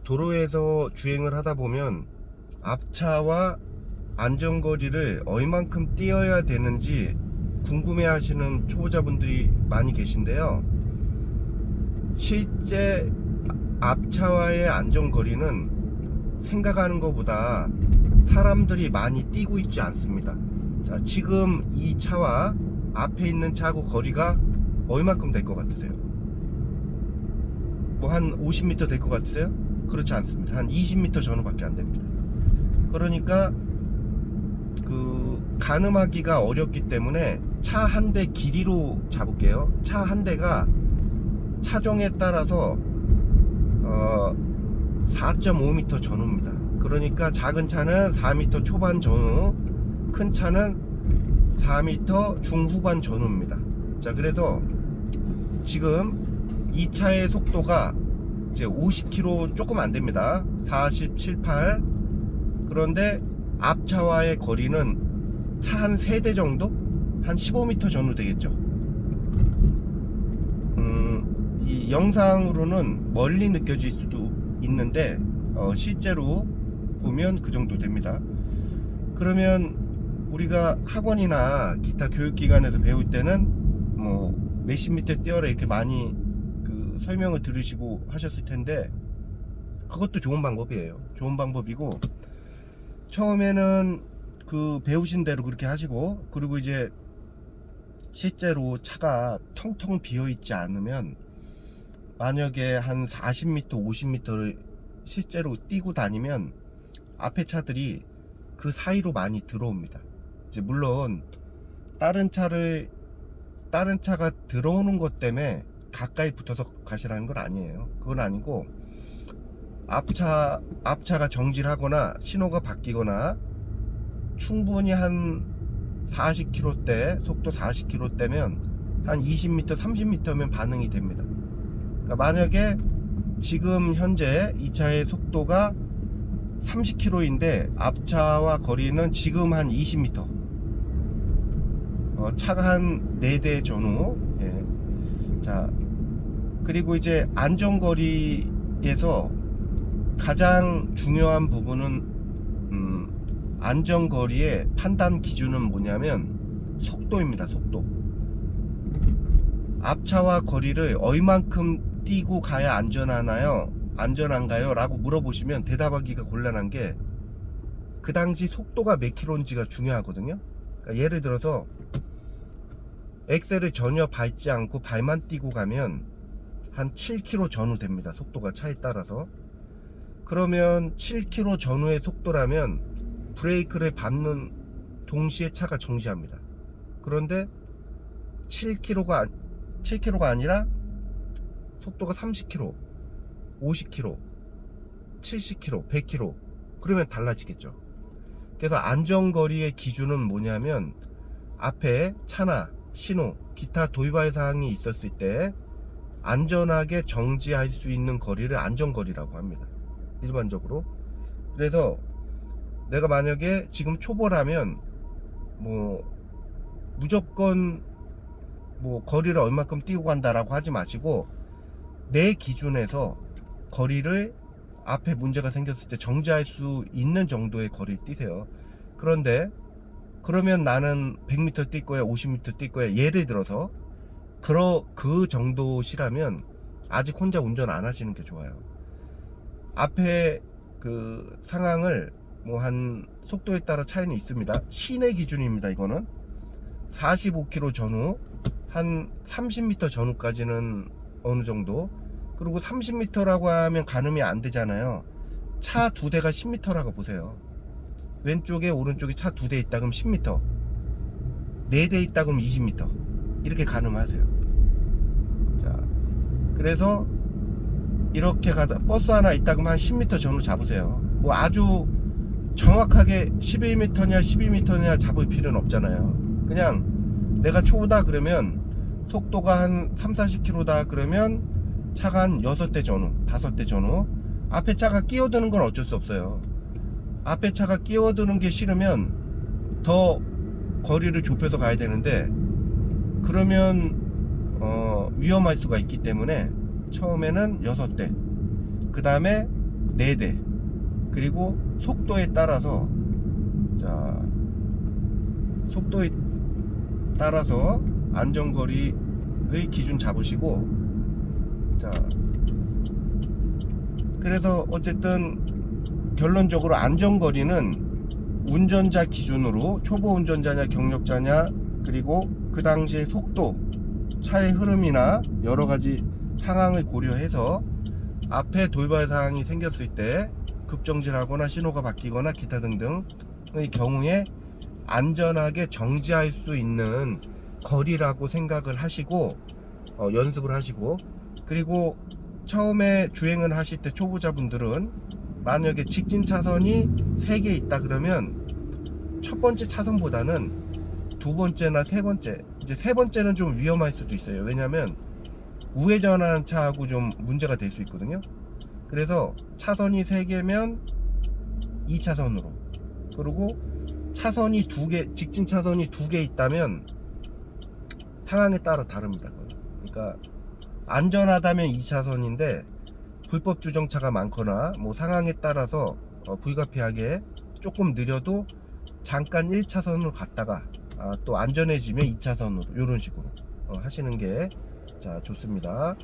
도로에서 주행을 하다 보면 앞차와 안전거리를 얼만큼 띄어야 되는지 궁금해 하시는 초보자분들이 많이 계신데요. 실제 앞차와의 안전거리는 생각하는 것보다 사람들이 많이 뛰고 있지 않습니다. 자, 지금 이 차와 앞에 있는 차하고 거리가 얼만큼 될 것 같으세요? 뭐 한 50m 될 것 같으세요? 그렇지 않습니다. 한 20m 전후밖에 안 됩니다. 그러니까 가늠하기가 어렵기 때문에 차 한 대 길이로 잡을게요. 차 한 대가 차종에 따라서 4.5m 전후입니다. 그러니까 작은 차는 4m 초반 전후, 큰 차는 4m 중후반 전후입니다. 자, 그래서 지금 이 차의 속도가 이제 50km 조금 안 됩니다. 47, 8. 그런데 앞차와의 거리는 차 한 3대 정도? 한 15m 전후 되겠죠. 이 영상으로는 멀리 느껴질 수도 있는데 실제로 보면 그 정도 됩니다. 그러면 우리가 학원이나 기타 교육기관에서 배울 때는 뭐 몇십 미터 뛰어라 이렇게 많이 설명을 들으시고 하셨을 텐데, 그것도 좋은 방법이에요. 좋은 방법이고, 처음에는 배우신 대로 그렇게 하시고, 그리고 이제 실제로 차가 텅텅 비어 있지 않으면, 만약에 한 40m, 50m를 실제로 뛰고 다니면 앞에 차들이 그 사이로 많이 들어옵니다. 이제 물론 다른 차가 들어오는 것 때문에 가까이 붙어서 가시라는 건 아니에요. 그건 아니고, 앞차가 정지를 하거나 신호가 바뀌거나 충분히 한 40km대, 속도 40km대면 한 20m, 30m면 반응이 됩니다. 그러니까 만약에 지금 현재 이 차의 속도가 30km인데 앞차와 거리는 지금 한 20m, 차가 한 4대 전후. 예. 자, 그리고 이제 안전거리에서 가장 중요한 부분은 안전거리의 판단 기준은 뭐냐면 속도입니다. 속도. 앞차와 거리를 얼만큼 뛰고 가야 안전하나요? 안전한가요? 라고 물어보시면 대답하기가 곤란한 게, 그 당시 속도가 몇 킬로인지가 중요하거든요. 그러니까 예를 들어서 엑셀을 전혀 밟지 않고 발만 뛰고 가면 한 7km 전후 됩니다. 속도가 차에 따라서. 그러면 7km 전후의 속도라면 브레이크를 밟는 동시에 차가 정지합니다. 그런데 7km가 아니라 속도가 30km, 50km, 70km, 100km, 그러면 달라지겠죠. 그래서 안전거리의 기준은 뭐냐면, 앞에 차나 신호, 기타 도입할 사항이 있었을 때 안전하게 정지할 수 있는 거리를 안전거리라고 합니다, 일반적으로. 그래서 내가 만약에 지금 초보라면 무조건 거리를 얼마큼 뛰고 간다라고 하지 마시고, 내 기준에서 거리를 앞에 문제가 생겼을 때 정지할 수 있는 정도의 거리를 뛰세요. 그러면 나는 100m 뛸 거야, 50m 뛸 거야, 예를 들어서 그 정도시라면 아직 혼자 운전 안 하시는 게 좋아요. 앞에 상황을 한 속도에 따라 차이는 있습니다. 시내 기준입니다. 이거는 45km 전후, 한 30m 전후까지는 어느 정도. 그리고 30m라고 하면 가늠이 안 되잖아요. 차 2대가 10m라고 보세요. 왼쪽에 오른쪽에 차 2대 있다 그럼 10m, 4대 있다 그럼 20m, 이렇게 가늠하세요. 자, 그래서 이렇게 가다 버스 하나 있다 그러면 한 10m 전후 잡으세요. 아주 정확하게 11m냐 12m냐 잡을 필요는 없잖아요. 그냥 내가 초보다 그러면 속도가 한 3, 40km다 그러면 차가 한 6대 전후, 5대 전후. 앞에 차가 끼어드는 건 어쩔 수 없어요. 앞에 차가 끼어드는 게 싫으면 더 거리를 좁혀서 가야 되는데, 그러면 위험할 수가 있기 때문에 처음에는 6대, 그 다음에 4대, 그리고 속도에 따라서, 자, 속도에 따라서 안전거리의 기준 잡으시고, 자, 그래서 어쨌든 결론적으로 안전거리는 운전자 기준으로 초보 운전자냐 경력자냐, 그리고 그 당시의 속도, 차의 흐름이나 여러 가지 상황을 고려해서 앞에 돌발 사항이 생겼을 때 급정지하거나 신호가 바뀌거나 기타 등등의 경우에 안전하게 정지할 수 있는 거리라고 생각을 하시고 연습을 하시고, 그리고 처음에 주행을 하실 때 초보자분들은 만약에 직진 차선이 3개 있다 그러면 첫 번째 차선보다는 두 번째나 세 번째, 이제 세 번째는 좀 위험할 수도 있어요. 왜냐면 우회전하는 차하고 좀 문제가 될 수 있거든요. 그래서 차선이 3개면 2차선으로, 그리고 차선이 2개, 직진 차선이 2개 있다면 상황에 따라 다릅니다. 그러니까 안전하다면 2차선인데 불법 주정차가 많거나 뭐 상황에 따라서 불가피하게 조금 느려도 잠깐 1차선으로 갔다가 또 안전해지면 2차선으로 이런 식으로 하시는 게 자 좋습니다.